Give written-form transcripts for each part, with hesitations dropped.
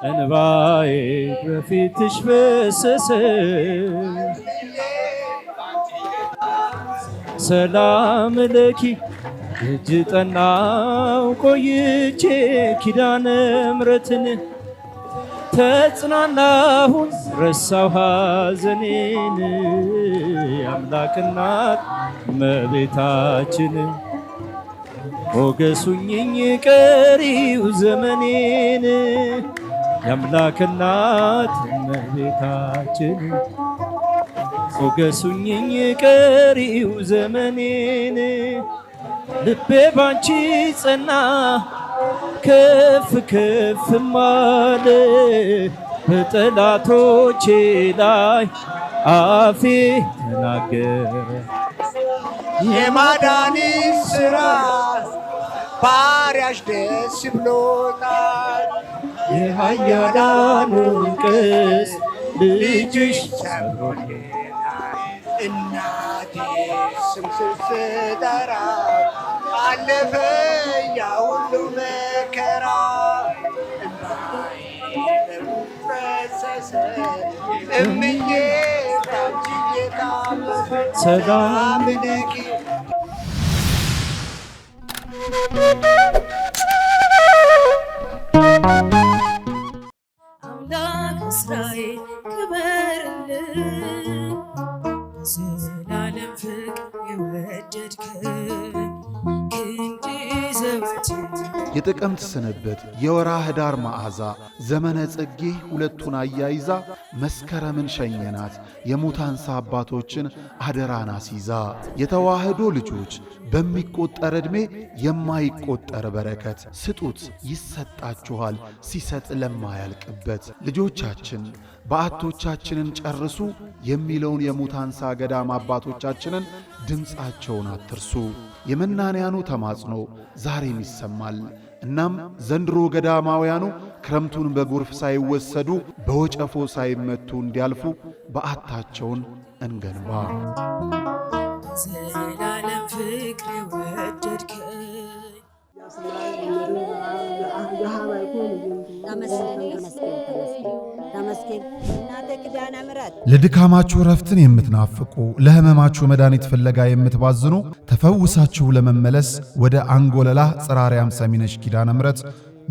እንባዬ በፊትሽ ፈሰሰ ሰላም ለኪ እጅ ጠናው ቆይቼ ኪዳነ ምሕረትን ተጽናናሁን ረሳው ሐዘኔን የአምላክ እናት እመቤታችን ሞገሱኝኝ ቀሪው ዘመኔን የአምላክ እናት እመቤታችን ሞገሱኝኝ ቀሪው ዘመኔን ልቤ ባንቺ ጸና ከፍ ከፍ ማለ በጠላቶቼ ላይ አፌ ተናገረ የማዳኒ ሥራ ባሪያሽ ደስ ብሎታል የኃያላኑን ቀስት ልጅሽ ሰብሮልናል እናቴ ስምሽን ስጠራ አለፈ ያ ሁሉ መከራ እንባዬ ፈሰሰ እምዬ ባንቺ የታመመ ሰላም ለኪ አምላክ እስራኤል ክበርልን ዘላለም ፍቅር የወደድከን ክንድ ዘወትር የጥቅምት ስንብት የወርኃ ኅዳር መዓዛ ዘመነ ጽጌ ሁለቱን አያይዛ መስከረምን ሸኘናት የሙታንሳ አባቶችን አደራን አስይዛ የተዋህዶ ልጆች በሚቆጠር ዕድሜ የማይቆጠር በረከት ስጡት ይሰጣችኋል ሲሰጥ ለማያልቅበት ልጆቻችን በዓቶቻችንን ጨርሱ የሚለውን የሙታንሳ ገዳም አባቶቻችንን ድምፃቸውን አትርሱ። የመናንያኑ ተማጽኖ ዛሬም ይሰማል። እናም ዘንድሮ ገዳማውያኑ ክረምቱን በጎርፍ ሳይወሰዱ በወጨፎ ሳይመቱ እንዲያልፉ በዓታቸውን እንገንባ። ዘላለም ፍቅር የወደድከን ለድካማችሁ ረፍትን የምትናፍቁ ለሕመማችሁ መድኃኒት ፍለጋ የምትባዝኑ ተፈውሳችሁ ለመመለስ ወደ አንጎለላ ጽራርያም ሰሚነሽ ኪዳነ ምሕረት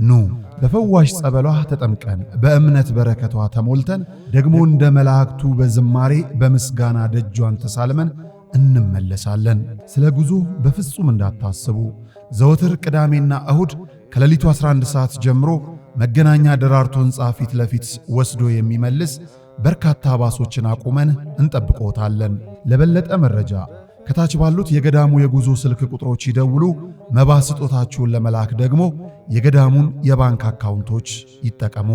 ኑ። በፈዋሽ ጸበሏ ተጠምቀን በእምነት በረከቷ ተሞልተን ደግሞ እንደ መላእክቱ በዝማሬ በምስጋና ደጇን ተሳልመን እንመለሳለን። ስለ ጉዞ በፍጹም እንዳታስቡ። ዘወትር ቅዳሜና እሁድ ከሌሊቱ 11 ሰዓት ጀምሮ መገናኛ ደራርቱ ሕንፃ ፊት ለፊት ወስዶ የሚመልስ በርካታ ባሶችን አቁመን እንጠብቆታለን። ለበለጠ መረጃ ከታች ባሉት የገዳሙ የጉዞ ስልክ ቁጥሮች ይደውሉ። መባ ስጦታችሁን ለመላክ ደግሞ የገዳሙን የባንክ አካውንቶች ይጠቀሙ።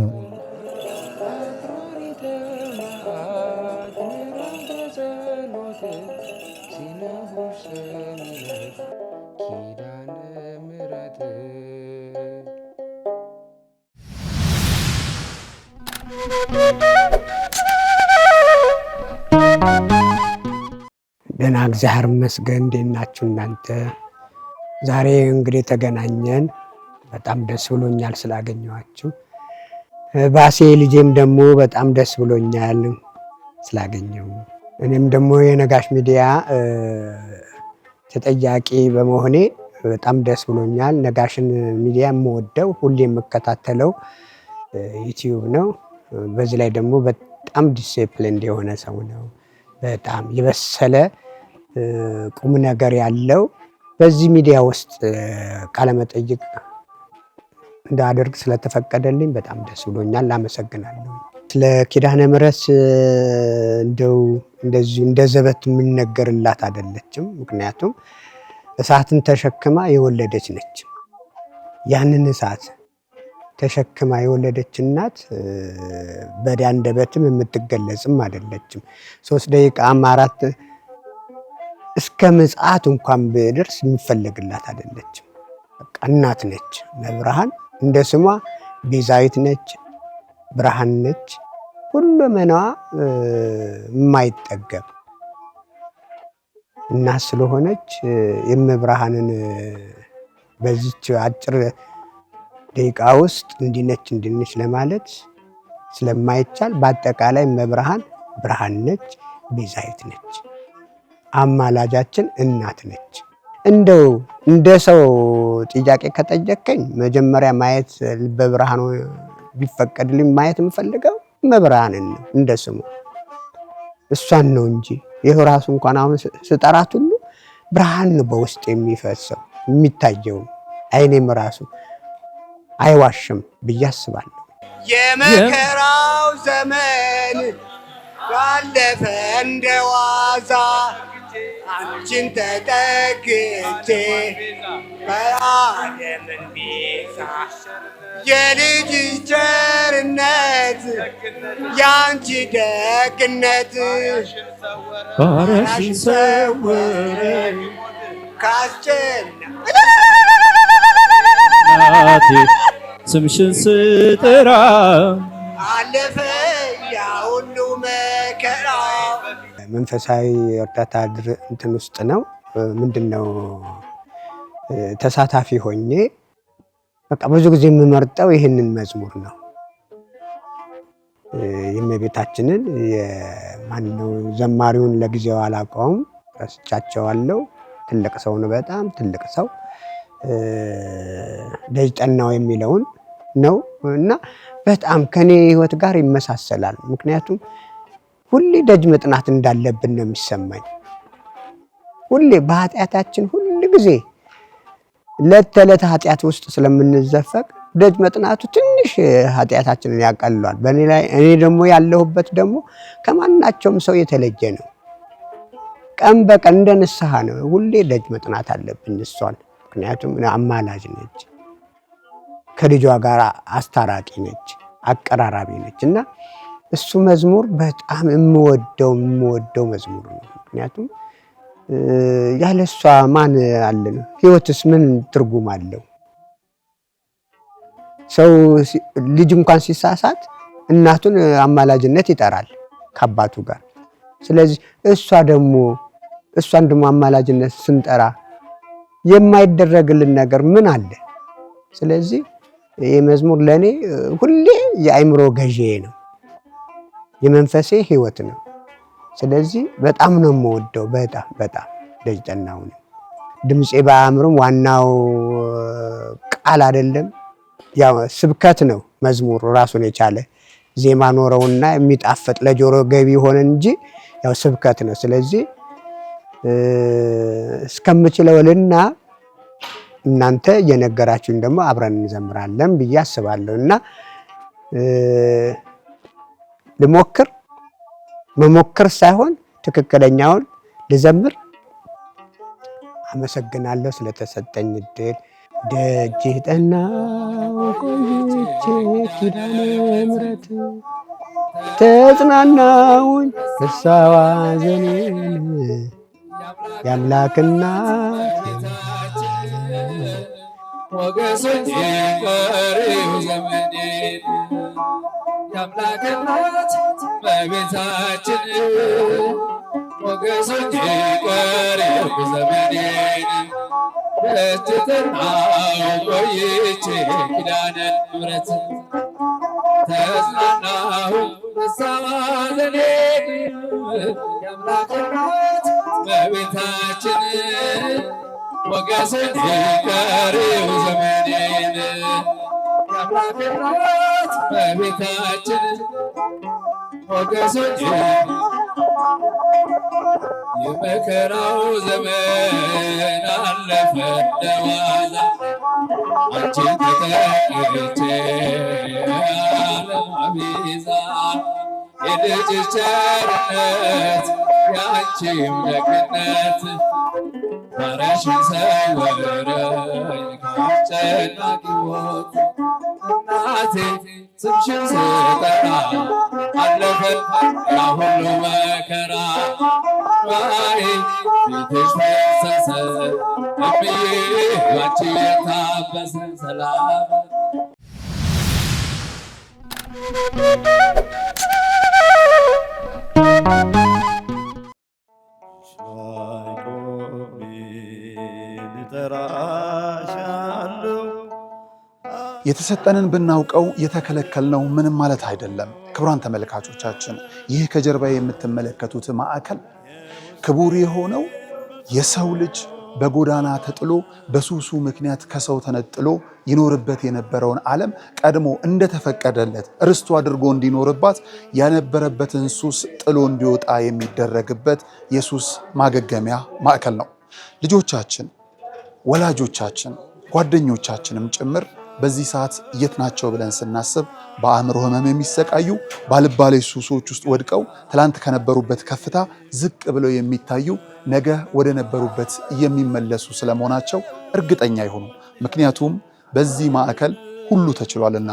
ደህና እግዚአብሔር ይመስገን። እንዴት ናችሁ እናንተ? ዛሬ እንግዲህ ተገናኘን። በጣም ደስ ብሎኛል ስላገኘኋችሁ። ባሴ ልጄም ደግሞ በጣም ደስ ብሎኛል ስላገኘው። እኔም ደግሞ የነጋሽ ሚዲያ ተጠያቂ በመሆኔ በጣም ደስ ብሎኛል። ነጋሽን ሚዲያ የምወደው ሁሌ የምከታተለው ዩቲዩብ ነው። በዚህ ላይ ደግሞ በጣም ዲሲፕሊን የሆነ ሰው ነው። በጣም የበሰለ ቁም ነገር ያለው በዚህ ሚዲያ ውስጥ ቃለመጠይቅ እንዳደርግ ስለተፈቀደልኝ በጣም ደስ ብሎኛል። አመሰግናለሁ። ስለ ኪዳነ ምሕረት እንደው እንደዚህ እንደ ዘበት የሚነገርላት አይደለችም። ምክንያቱም እሳትን ተሸክማ የወለደች ነች። ያንን እሳት ተሸክማ የወለደች እናት በአንደበትም የምትገለጽም አይደለችም። 3 ደቂቃም 4 እስከ ምጽአት እንኳን ብደርስ የሚፈለግላት አይደለችም። በቃ እናት ነች። መብርሃን እንደ ስሟ ቤዛዊት ነች፣ ብርሃን ነች። ሁለመናዋ የማይጠገብ እናት ስለሆነች የመብርሃንን በዚች አጭር ደቂቃ ውስጥ እንዲነች እንድንች ለማለት ስለማይቻል በአጠቃላይ መብርሃን ብርሃን ነች፣ ቤዛዊት ነች፣ አማላጃችን እናት ነች። እንደው እንደ ሰው ጥያቄ ከጠየቀኝ መጀመሪያ ማየት በብርሃኑ ቢፈቀድልኝ ማየት የምፈልገው መብርሃንን ነው። እንደ ስሙ እሷን ነው እንጂ ይሄ ራሱ እንኳን አሁን ስጠራት ሁሉ ብርሃን ነው በውስጥ የሚፈሰው የሚታየው። አይኔም ራሱ አይዋሽም ብዬ አስባለሁ። የመከራው ዘመን ባለፈ እንደዋዛ አንቺን ተጠግቼ በዓለምን ቤዛ የልጅሽ ቸርነት ያንቺ ደግነት ባሪያሽን ሰወረኝ ካስጨነቀኝ ስምሽን ስጠራ አለፈ ያ ሁሉ መከራ። መንፈሳዊ እርዳታ እንትን ውስጥ ነው ምንድነው ተሳታፊ ሆኜ በቃ ብዙ ጊዜ የምመርጠው ይህንን መዝሙር ነው። የእመቤታችንን የማነው ዘማሪውን ለጊዜው አላውቀውም፣ ረስቻቸዋለሁ። ትልቅ ሰው ነው፣ በጣም ትልቅ ሰው። ደጅ ጠናው የሚለውን ነው እና በጣም ከኔ ህይወት ጋር ይመሳሰላል። ምክንያቱም ሁሌ ደጅ መጥናት እንዳለብን ነው የሚሰማኝ። ሁሌ በኃጢአታችን ሁል ጊዜ ዕለት ተዕለት ኃጢአት ውስጥ ስለምንዘፈቅ ደጅ መጥናቱ ትንሽ ኃጢአታችንን ያቀልሏል። በእኔ ላይ እኔ ደግሞ ያለሁበት ደግሞ ከማናቸውም ሰው የተለየ ነው። ቀን በቀን እንደ ንስሐ ነው። ሁሌ ደጅ መጥናት አለብን እሷን። ምክንያቱም አማላጅ ነች፣ ከልጇ ጋር አስታራቂ ነች፣ አቀራራቢ ነች እና እሱ መዝሙር በጣም የምወደው መዝሙር ነው። ምክንያቱም ያለ እሷ ማን አለን? ህይወትስ ምን ትርጉም አለው? ሰው ልጅ እንኳን ሲሳሳት እናቱን አማላጅነት ይጠራል ከአባቱ ጋር። ስለዚህ እሷን ደግሞ አማላጅነት ስንጠራ የማይደረግልን ነገር ምን አለ? ስለዚህ ይህ መዝሙር ለእኔ ሁሌ የአእምሮ ገዢዬ ነው፣ የመንፈሴ ህይወት ነው። ስለዚህ በጣም ነው የምወደው። በጣም ደጅ ጠናው ነው። ድምፄ ባያምርም ዋናው ቃል አይደለም፣ ያው ስብከት ነው። መዝሙሩ ራሱን የቻለ ዜማ ኖረውና የሚጣፍጥ ለጆሮ ገቢ ሆነ እንጂ ያው ስብከት ነው። ስለዚህ እስከምችለውልና እናንተ እየነገራችሁኝ ደግሞ አብረን እንዘምራለን ብዬ አስባለሁ እና መሞክር ሳይሆን ትክክለኛውን ልዘምር። አመሰግናለሁ ስለተሰጠኝ እድል። ደጅ ጠናው ቆይቼ ኪዳነ ምሕረት ተጽናናውኝ ፍሳዋ ዘኔን የአምላክ እናት ሞገሶች ቀሪው ዘመኔን የአምላክ እናት በቤታችን ሞገሶች ቀሪው ዘመኔን ደጅ ጠናው ቆይቼ ኪዳነ ምሕረት ተጽናናሁ ፍስሐ ዘኔን የአምላክ እናት በቤታችን ሞገሶች ቀሪው ዘመኔን የአምላክ እናት በቤታችን ሞገሶች የመከራው ዘመን አለፈ እንደዋዛ አንቺን ተጠግቼ ዓለም ቤዛ የልጅሽ ቸርነት ያንቺም ደግነት ባሪያሽን ሰወረኝ ከአስጨናቂ ሞት እናቴ ስምሽን ስጠራ አለፈ ያ ሁሉ መከራ ባይ ፊትሽ ፈሰሰ እምዬ ባንቺ የታበሰ ሰላም የተሰጠንን ብናውቀው የተከለከልነው ምንም ማለት አይደለም። ክቡራን ተመልካቾቻችን ይህ ከጀርባ የምትመለከቱት ማዕከል ክቡር የሆነው የሰው ልጅ በጎዳና ተጥሎ በሱሱ ምክንያት ከሰው ተነጥሎ ይኖርበት የነበረውን ዓለም ቀድሞ እንደተፈቀደለት ርስቱ አድርጎ እንዲኖርባት ያነበረበትን ሱስ ጥሎ እንዲወጣ የሚደረግበት የሱስ ማገገሚያ ማዕከል ነው። ልጆቻችን፣ ወላጆቻችን፣ ጓደኞቻችንም ጭምር በዚህ ሰዓት የት ናቸው ብለን ስናስብ በአእምሮ ህመም የሚሰቃዩ ባልባሌ ሱሶች ውስጥ ወድቀው ትላንት ከነበሩበት ከፍታ ዝቅ ብለው የሚታዩ ነገ ወደ ነበሩበት የሚመለሱ ስለመሆናቸው እርግጠኛ ይሁኑ። ምክንያቱም በዚህ ማዕከል ሁሉ ተችሏልና።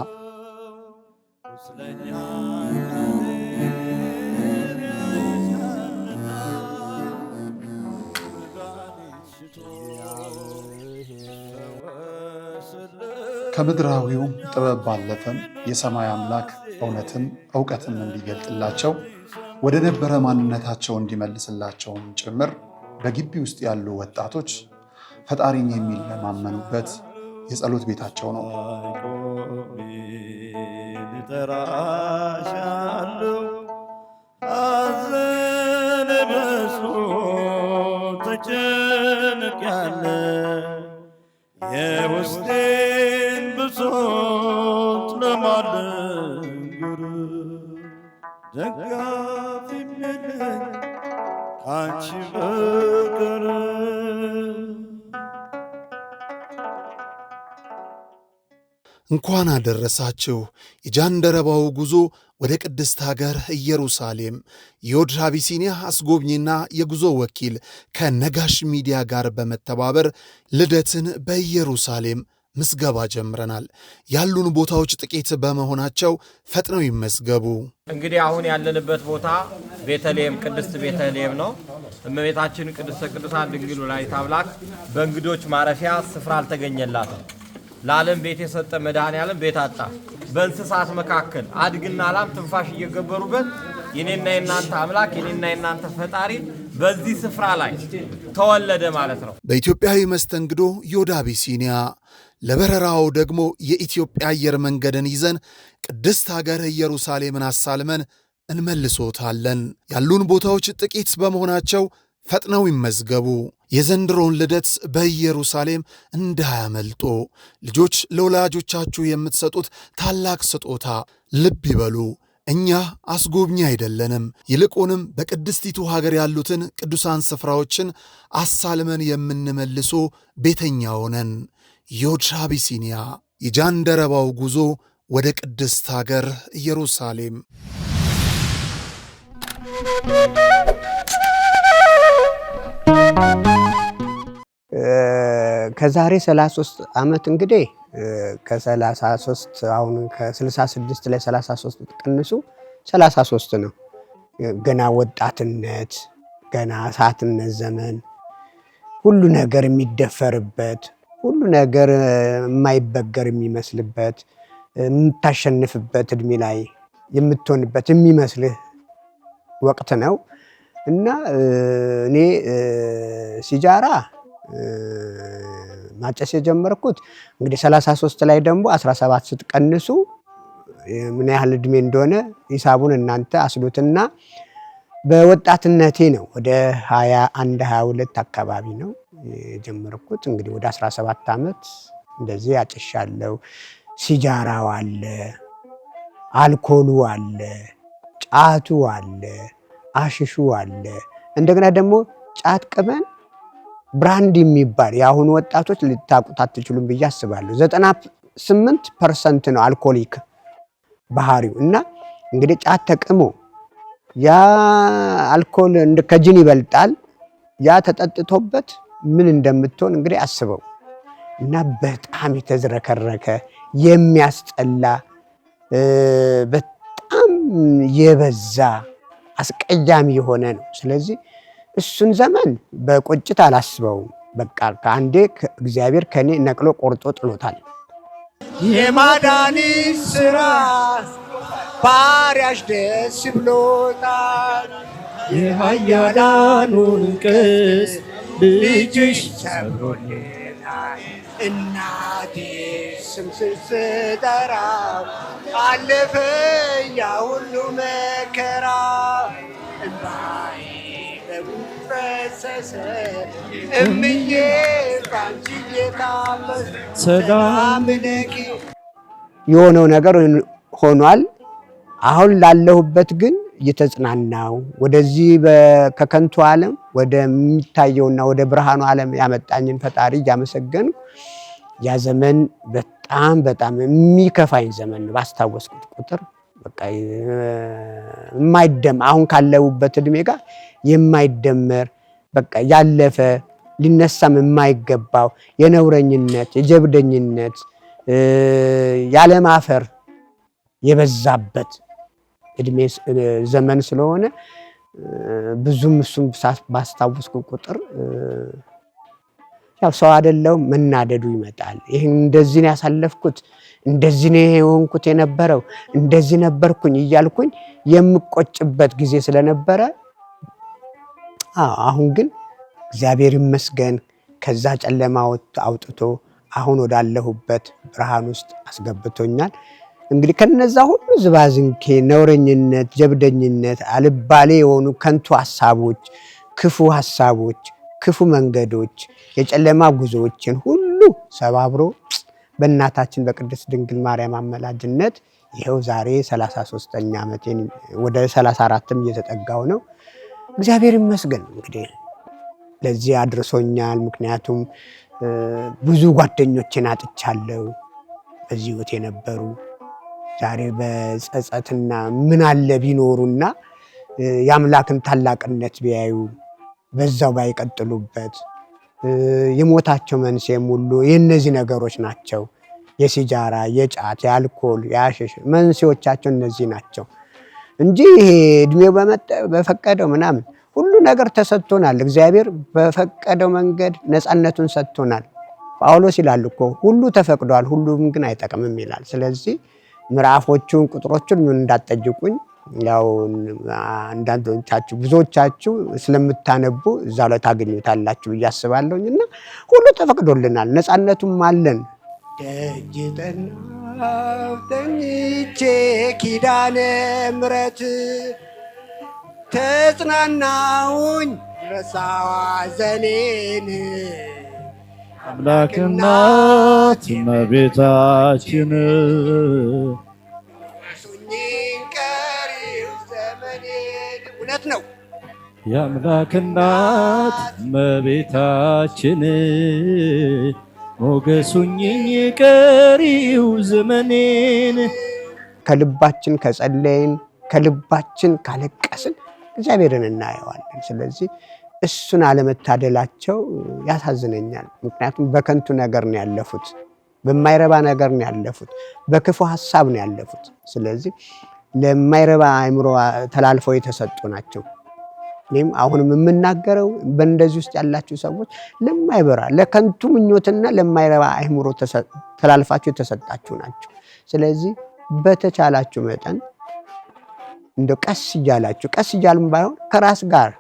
ከምድራዊው ጥበብ ባለፈም የሰማይ አምላክ እውነትን ዕውቀትን እንዲገልጥላቸው ወደ ነበረ ማንነታቸው እንዲመልስላቸውም ጭምር በግቢ ውስጥ ያሉ ወጣቶች ፈጣሪን የሚለማመኑበት የጸሎት ቤታቸው ነው። የውስጤን ብሶት ለማልነግር ደጋፊ የለኝ ካንቺ በቀር። እንኳን አደረሳችሁ። የጃንደረባው ጉዞ ወደ ቅድስት ሀገር ኢየሩሳሌም የዮድ አቢሲኒያ አስጎብኝና የጉዞ ወኪል ከነጋሽ ሚዲያ ጋር በመተባበር ልደትን በኢየሩሳሌም ምዝገባ ጀምረናል። ያሉን ቦታዎች ጥቂት በመሆናቸው ፈጥነው ይመዝገቡ። እንግዲህ አሁን ያለንበት ቦታ ቤተልሔም ቅድስት ቤተልሔም ነው። እመቤታችን ቅድስተ ቅዱሳን ድንግል ወላዲተ አምላክ በእንግዶች ማረፊያ ስፍራ አልተገኘላትም። ለዓለም ቤት የሰጠ መድኃኔዓለም ቤት አጣ። በእንስሳት መካከል አድግና ላም ትንፋሽ እየገበሩበት የኔና የናንተ አምላክ የኔና የናንተ ፈጣሪ በዚህ ስፍራ ላይ ተወለደ ማለት ነው። በኢትዮጵያዊ መስተንግዶ ዮድ አቢሲኒያ፣ ለበረራው ደግሞ የኢትዮጵያ አየር መንገድን ይዘን ቅድስት ሀገር ኢየሩሳሌምን አሳልመን እንመልሶታለን። ያሉን ቦታዎች ጥቂት በመሆናቸው ፈጥነው ይመዝገቡ። የዘንድሮን ልደት በኢየሩሳሌም እንዳያመልጦ። ልጆች ለወላጆቻችሁ የምትሰጡት ታላቅ ስጦታ ልብ ይበሉ። እኛ አስጎብኚ አይደለንም። ይልቁንም በቅድስቲቱ ሀገር ያሉትን ቅዱሳን ስፍራዎችን አሳልመን የምንመልሶ ቤተኛ ሆነን። ዮድ አቢሲኒያ፣ የጃንደረባው ጉዞ ወደ ቅድስት ሀገር ኢየሩሳሌም። ከዛሬ 33 ዓመት እንግዲህ ከ33 አሁን ከ66 ላይ 33 ቀንሱ 33 ነው። ገና ወጣትነት፣ ገና እሳትነት ዘመን፣ ሁሉ ነገር የሚደፈርበት፣ ሁሉ ነገር የማይበገር የሚመስልበት፣ የምታሸንፍበት እድሜ ላይ የምትሆንበት የሚመስልህ ወቅት ነው እና እኔ ሲጃራ ማጨስ የጀመርኩት እንግዲህ 33 ላይ ደግሞ 17 ስትቀንሱ ምን ያህል እድሜ እንደሆነ ሂሳቡን እናንተ አስሉትና በወጣትነቴ ነው። ወደ 21 22 አካባቢ ነው የጀመርኩት። እንግዲህ ወደ 17 ዓመት እንደዚህ አጨሻለሁ። ሲጃራው አለ፣ አልኮሉ አለ፣ ጫቱ አለ፣ አሽሹ አለ። እንደገና ደግሞ ጫት ቅመን ብራንድ የሚባል የአሁኑ ወጣቶች ልታቁት አትችሉም ብዬ አስባለሁ። 98% ነው አልኮሊክ ባህሪው እና እንግዲህ ጫት ተቅሞ ያ አልኮል ከጅን ይበልጣል። ያ ተጠጥቶበት ምን እንደምትሆን እንግዲህ አስበው እና በጣም የተዝረከረከ የሚያስጠላ በጣም የበዛ አስቀያሚ የሆነ ነው። ስለዚህ እሱን ዘመን በቁጭት አላስበውም። በቃ ከአንዴ እግዚአብሔር ከኔ ነቅሎ ቆርጦ ጥሎታል። የማዳኒ ስራ ባሪያሽ ደስ ብሎታል። የኃያላኑን ቀስት ልጅሽ ሰብሮልናል። እናቴ ስም ስጠራው አለፈ ያ ሁሉ መከራ እንባዬ በጉድ ፈሰሰ እምዬ ባንቺ የታመስ ሰላም ለኪ። የሆነው ነገር ሆኗል። አሁን ላለሁበት ግን እየተጽናናው ወደዚህ ከከንቱ ዓለም ወደሚታየውና ወደ ብርሃኑ ዓለም ያመጣኝን ፈጣሪ እያመሰገንኩ ያ ዘመን በጣም በጣም የሚከፋኝ ዘመን ባስታወስኩት ቁጥር በቃ አሁን ካለሁበት እድሜ ጋር የማይደመር በቃ ያለፈ ሊነሳም የማይገባው የነውረኝነት የጀብደኝነት ያለማፈር የበዛበት እድሜ ዘመን ስለሆነ ብዙም እሱም ባስታወስኩ ቁጥር ያው ሰው አይደለም መናደዱ ይመጣል። ይሄን እንደዚህ ነው ያሳለፍኩት፣ እንደዚህ ነው የሆንኩት የነበረው፣ እንደዚህ ነበርኩኝ እያልኩኝ የምቆጭበት ጊዜ ስለነበረ አሁን ግን እግዚአብሔር ይመስገን ከዛ ጨለማ አውጥቶ አሁን ወዳለሁበት ብርሃን ውስጥ አስገብቶኛል። እንግዲህ ከነዛ ሁሉ ዝባዝንኬ፣ ነውረኝነት፣ ጀብደኝነት፣ አልባሌ የሆኑ ከንቱ ሐሳቦች፣ ክፉ መንገዶች፣ የጨለማ ጉዞዎችን ሁሉ ሰባብሮ በእናታችን በቅድስት ድንግል ማርያም አመላጅነት ይኸው ዛሬ 33ኛ ዓመቴን ወደ 34ም እየተጠጋው ነው። እግዚአብሔር ይመስገን እንግዲህ ለዚህ አድርሶኛል። ምክንያቱም ብዙ ጓደኞችን አጥቻለሁ በዚህ ህይወት የነበሩ ዛሬ በጸጸትና ምን አለ ቢኖሩና የአምላክን ታላቅነት ቢያዩ በዛው ባይቀጥሉበት። የሞታቸው መንስኤም ሁሉ የእነዚህ ነገሮች ናቸው። የሲጃራ፣ የጫት፣ የአልኮል፣ የአሽሽ መንስኤዎቻቸው እነዚህ ናቸው እንጂ ይሄ እድሜው በፈቀደው ምናምን ሁሉ ነገር ተሰጥቶናል። እግዚአብሔር በፈቀደው መንገድ ነፃነቱን ሰጥቶናል። ጳውሎስ ይላል እኮ ሁሉ ተፈቅዷል፣ ሁሉም ግን አይጠቅምም ይላል። ስለዚህ ምዕራፎቹን ቁጥሮቹን ምን እንዳትጠይቁኝ፣ ያው አንዳንዶቻችሁ ብዙዎቻችሁ ስለምታነቡ እዛው ላይ ታገኙታላችሁ ብዬ አስባለሁኝ። እና ሁሉ ተፈቅዶልናል፣ ነፃነቱም አለን። ደጅ ጠናሁ ተኝቼ ኪዳነ ምሕረት ተጽናናሁኝ ረሳሁ ሐዘኔን አምላክ እናት እመቤታችን ሱኝን ቀሪው ዘመኔን። እውነት ነው። የአምላክ እናት እመቤታችን ሞገሱኝኝ ቀሪው ዘመኔን። ከልባችን ከጸለይን ከልባችን ካለቀስን እግዚአብሔርን እናየዋለን። ስለዚህ እሱን አለመታደላቸው ያሳዝነኛል። ምክንያቱም በከንቱ ነገር ነው ያለፉት፣ በማይረባ ነገር ነው ያለፉት፣ በክፉ ሐሳብ ነው ያለፉት። ስለዚህ ለማይረባ አእምሮ ተላልፈው የተሰጡ ናቸው። እኔም አሁንም የምናገረው በእንደዚህ ውስጥ ያላችሁ ሰዎች ለማይበራ ለከንቱ ምኞትና ለማይረባ አእምሮ ተላልፋችሁ የተሰጣችሁ ናቸው። ስለዚህ በተቻላችሁ መጠን እንደው ቀስ እያልም ባይሆን ከራስ ጋር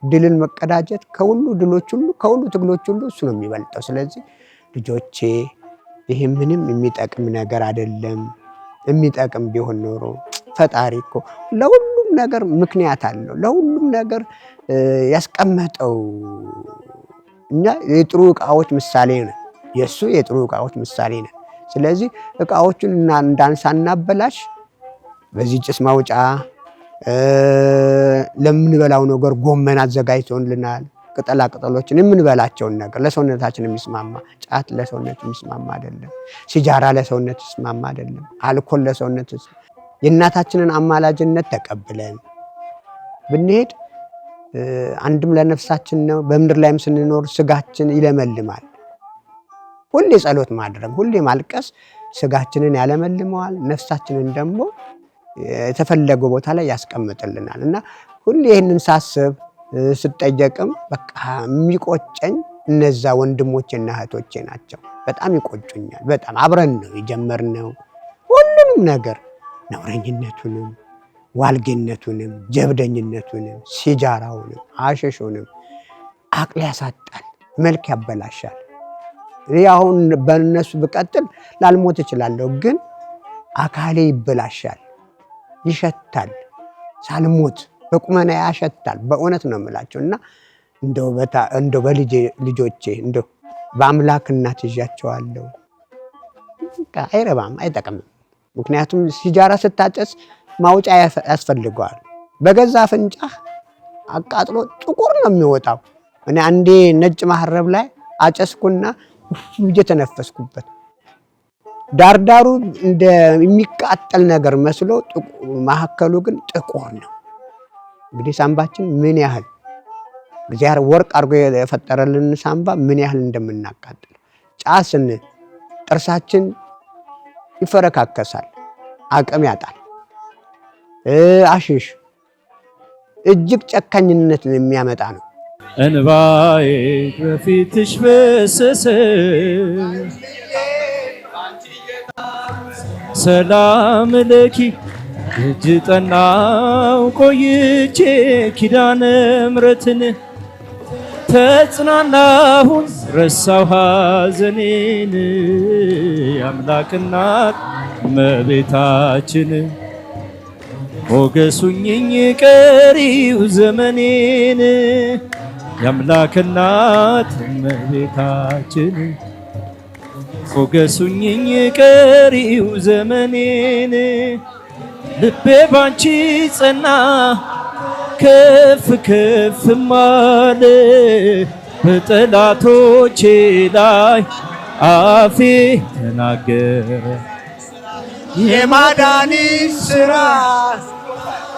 ድልን መቀዳጀት ከሁሉ ድሎች ሁሉ ከሁሉ ትግሎች ሁሉ እሱ ነው የሚበልጠው። ስለዚህ ልጆቼ ይሄ ምንም የሚጠቅም ነገር አይደለም። የሚጠቅም ቢሆን ኖሮ ፈጣሪ እኮ ለሁሉም ነገር ምክንያት አለው። ለሁሉም ነገር ያስቀመጠው እኛ የጥሩ ዕቃዎች ምሳሌ ነን። የእሱ የጥሩ ዕቃዎች ምሳሌ ነን። ስለዚህ ዕቃዎቹን እንዳንሳናበላሽ በዚህ ጭስ ማውጫ ለምንበላው ነገር ጎመን አዘጋጅቶልናል። ቅጠላ ቅጠሎችን የምንበላቸውን ነገር ለሰውነታችን የሚስማማ፣ ጫት ለሰውነት የሚስማማ አይደለም። ሲጃራ ለሰውነት የሚስማማ አይደለም። አልኮል ለሰውነት የእናታችንን አማላጅነት ተቀብለን ብንሄድ አንድም ለነፍሳችን ነው። በምድር ላይም ስንኖር ስጋችን ይለመልማል። ሁሌ ጸሎት ማድረግ፣ ሁሌ ማልቀስ ስጋችንን ያለመልመዋል፣ ነፍሳችንን ደግሞ የተፈለገው ቦታ ላይ ያስቀምጥልናል። እና ሁሌ ይህንን ሳስብ ስጠየቅም በቃ የሚቆጨኝ እነዛ ወንድሞቼና እህቶቼ ናቸው። በጣም ይቆጩኛል። በጣም አብረን ነው የጀመርነው ሁሉንም ነገር፣ ነውረኝነቱንም፣ ዋልጌነቱንም፣ ጀብደኝነቱንም፣ ሲጃራውንም፣ አሸሹንም። አቅል ያሳጣል፣ መልክ ያበላሻል። ይህ አሁን በእነሱ ብቀጥል ላልሞት እችላለሁ፣ ግን አካሌ ይበላሻል፣ ይሸታል። ሳልሞት በቁመና ያሸታል። በእውነት ነው የምላቸው እና እንደው በልጆቼ እንደው በአምላክ እናት ይዣቸዋለሁ። አይረባም፣ አይጠቅምም። ምክንያቱም ሲጃራ ስታጨስ ማውጫ ያስፈልገዋል። በገዛ አፍንጫህ አቃጥሎ ጥቁር ነው የሚወጣው። እኔ አንዴ ነጭ ማህረብ ላይ አጨስኩና እየተነፈስኩበት ዳርዳሩ እንደሚቃጠል ነገር መስሎ ማዕከሉ ግን ጥቁር ነው። እንግዲህ ሳምባችን ምን ያህል እግዚአብሔር ወርቅ አድርጎ የፈጠረልን ሳምባ ምን ያህል እንደምናቃጥል ጫስን ጥርሳችን ይፈረካከሳል፣ አቅም ያጣል። አሽሽ እጅግ ጨካኝነትን የሚያመጣ ነው። እንባዬ በፊትሽ ፈሰሰ፣ ሰላም ለኪ እጅ ጠናው ቆይቼ ኪዳነ ምሕረትን ተጽናናሁን ረሳው ሐዘኔን የአምላክ እናት እመቤታችን ሞገሱኝኝ ቀሪው ዘመኔን የአምላክ እናት እመቤታችን ሞገሱኝኝ ቀሪው ዘመኔን ልቤ ባንቺ ጸና ከፍ ከፍ ማለ በጠላቶቼ ላይ አፌ ተናገረ። የማዳንሽ ሥራ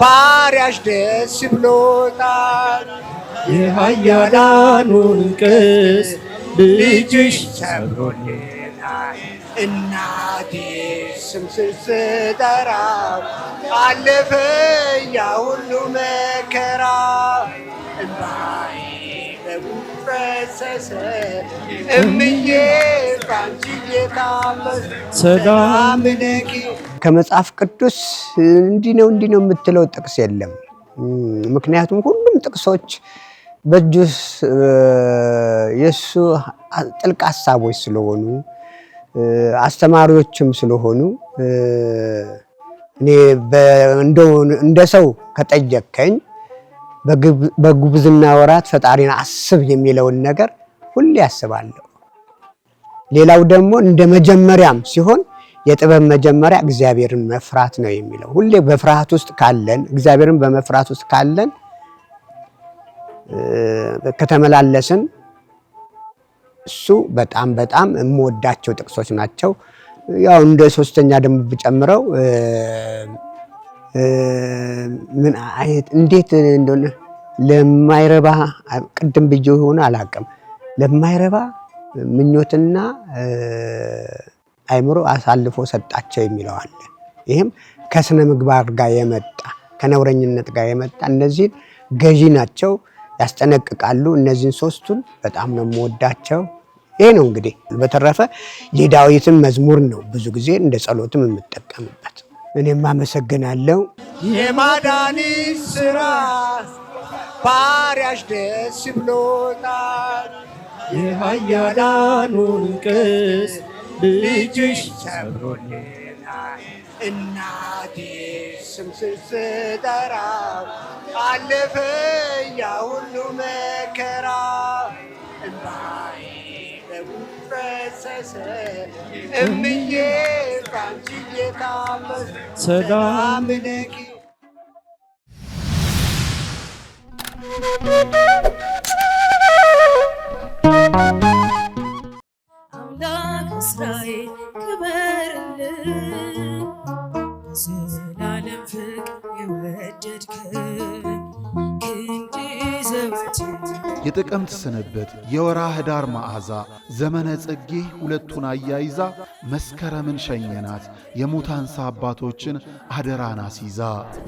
ባሪያሽ ደስ ብሎታል። የኃያላኑን ቀስት ልጅሽ ሰብሮልናል። እናቴ ስም ስትጠራ አለፈ ያ ሁሉ መከራ። እንባዬ በጉድ ፈሰሰ እምዬ ባንቺ የታመስ ሰላም ለኪ። ከመጽሐፍ ቅዱስ እንዲህ ነው የምትለው ጥቅስ የለም። ምክንያቱም ሁሉም ጥቅሶች በእጁ የእሱ ጥልቅ ሀሳቦች ስለሆኑ አስተማሪዎችም ስለሆኑ እኔ እንደ ሰው ከጠየከኝ በጉብዝና ወራት ፈጣሪን አስብ የሚለውን ነገር ሁሌ ያስባለሁ። ሌላው ደግሞ እንደ መጀመሪያም ሲሆን የጥበብ መጀመሪያ እግዚአብሔርን መፍራት ነው የሚለው። ሁሌ በፍርሃት ውስጥ ካለን እግዚአብሔርን በመፍራት ውስጥ ካለን ከተመላለስን እሱ በጣም በጣም የምወዳቸው ጥቅሶች ናቸው። ያው እንደ ሶስተኛ ደግሞ ብጨምረው ምን አይነት እንዴት እንደሆነ ለማይረባ ቅድም ብዬ ሆነ አላውቅም፣ ለማይረባ ምኞትና አይምሮ አሳልፎ ሰጣቸው የሚለው አለ። ይህም ከስነ ምግባር ጋር የመጣ ከነውረኝነት ጋር የመጣ እነዚህን ገዢ ናቸው፣ ያስጠነቅቃሉ። እነዚህን ሶስቱን በጣም ነው የምወዳቸው። ይሄ ነው እንግዲህ። በተረፈ የዳዊትን መዝሙር ነው ብዙ ጊዜ እንደ ጸሎትም የምጠቀምበት። እኔም አመሰግናለሁ። የማዳንሽ ሥራ ባሪያሽ ደስ ብሎታል። የኃያላኑን ቀስት ልጅሽ ሰብሮልናል። እናቴ ስም ስትጠራ አለፈ ያ ሁሉ መከራ። እንባዬ በጉድ ፈሰሰ እምዬ ባንቺ የታመስ ሰላም ለኪ። አምላክ እስራኤል ክበርልን፣ ዘላለም ፍቅር የወደድከን ክንድ ዘወትር። የጥቅምት ስንብት የወርኃ ኅዳር መዓዛ ዘመነ ጽጌ ሁለቱን አያይዛ መስከረምን ሸኘናት የሙታንሳ አባቶችን አደራን አስይዛ።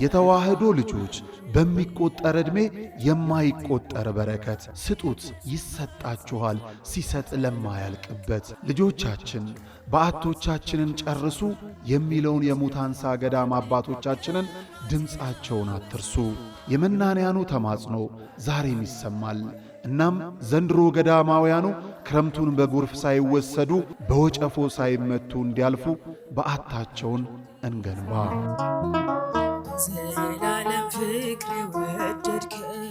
የተዋህዶ ልጆች በሚቆጠር ዕድሜ የማይቆጠር በረከት ስጡት ይሰጣችኋል ሲሰጥ ለማያልቅበት። ልጆቻችን በዓቶቻችንን ጨርሱ የሚለውን የሙታንሳ ገዳም አባቶቻችንን ድምፃቸውን አትርሱ። የመናንያኑ ተማጽኖ ዛሬም ይሰማል። እናም ዘንድሮ ገዳማውያኑ ክረምቱን በጎርፍ ሳይወሰዱ በወጨፎ ሳይመቱ እንዲያልፉ በዓታቸውን እንገንባ። ዘላለም ፍቅር ወደድከኝ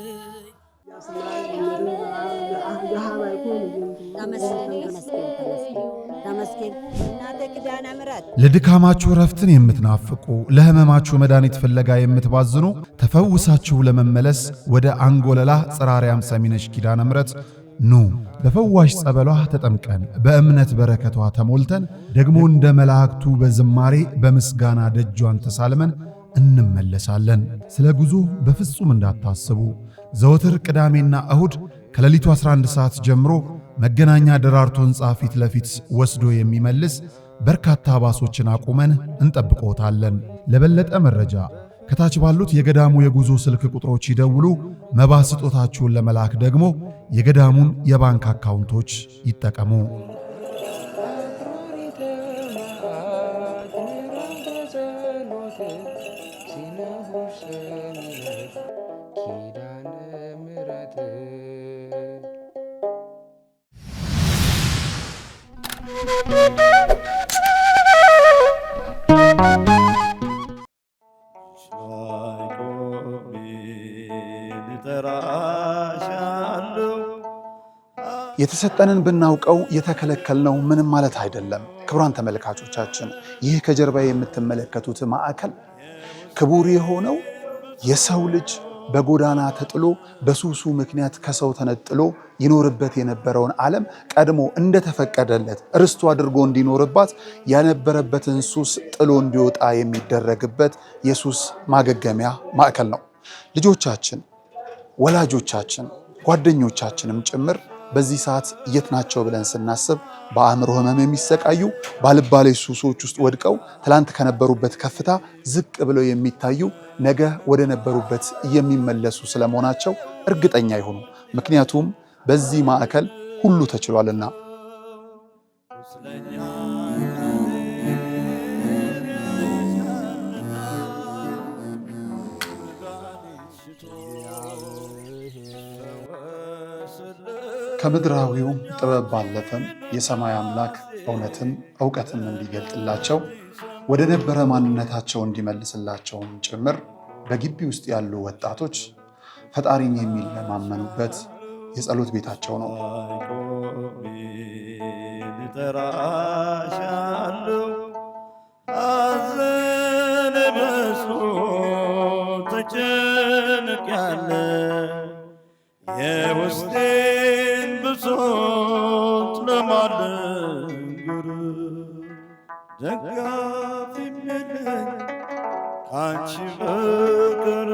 ለድካማችሁ ረፍትን የምትናፍቁ ለሕመማችሁ መድኃኒት ፍለጋ የምትባዝኑ ተፈውሳችሁ ለመመለስ ወደ አንጎለላ ጽራርያም ሰሚነሽ ኪዳነ ምሕረት ኑ። በፈዋሽ ጸበሏ ተጠምቀን በእምነት በረከቷ ተሞልተን ደግሞ እንደ መላእክቱ በዝማሬ በምስጋና ደጇን ተሳልመን እንመለሳለን። ስለ ጉዞ በፍጹም እንዳታስቡ። ዘወትር ቅዳሜና እሁድ ከሌሊቱ 11 ሰዓት ጀምሮ መገናኛ ደራርቱ ሕንፃ ፊት ለፊት ወስዶ የሚመልስ በርካታ ባሶችን አቁመን እንጠብቆታለን። ለበለጠ መረጃ ከታች ባሉት የገዳሙ የጉዞ ስልክ ቁጥሮች ይደውሉ። መባ ስጦታችሁን ለመላክ ደግሞ የገዳሙን የባንክ አካውንቶች ይጠቀሙ። የተሰጠንን ብናውቀው የተከለከልነው ምንም ማለት አይደለም። ክቡራን ተመልካቾቻችን፣ ይህ ከጀርባ የምትመለከቱት ማዕከል ክቡር የሆነው የሰው ልጅ በጎዳና ተጥሎ በሱሱ ምክንያት ከሰው ተነጥሎ ይኖርበት የነበረውን ዓለም ቀድሞ እንደተፈቀደለት ርስቱ አድርጎ እንዲኖርባት ያነበረበትን ሱስ ጥሎ እንዲወጣ የሚደረግበት የሱስ ማገገሚያ ማዕከል ነው። ልጆቻችን፣ ወላጆቻችን፣ ጓደኞቻችንም ጭምር በዚህ ሰዓት የት ናቸው ብለን ስናስብ በአእምሮ ህመም የሚሰቃዩ ባልባሌ ሱሶች ውስጥ ወድቀው ትላንት ከነበሩበት ከፍታ ዝቅ ብለው የሚታዩ ነገ ወደ ነበሩበት የሚመለሱ ስለመሆናቸው እርግጠኛ ይሁኑ። ምክንያቱም በዚህ ማዕከል ሁሉ ተችሏልና። ከምድራዊው ጥበብ ባለፈም የሰማይ አምላክ እውነትም ዕውቀትም እንዲገልጥላቸው ወደ ነበረ ማንነታቸው እንዲመልስላቸውም ጭምር በግቢ ውስጥ ያሉ ወጣቶች ፈጣሪን የሚለማመኑበት የጸሎት ቤታቸው ነው። የውስጤን ብሶት ለማልነግር ደጋፊ የለኝ ካንቺ በቀር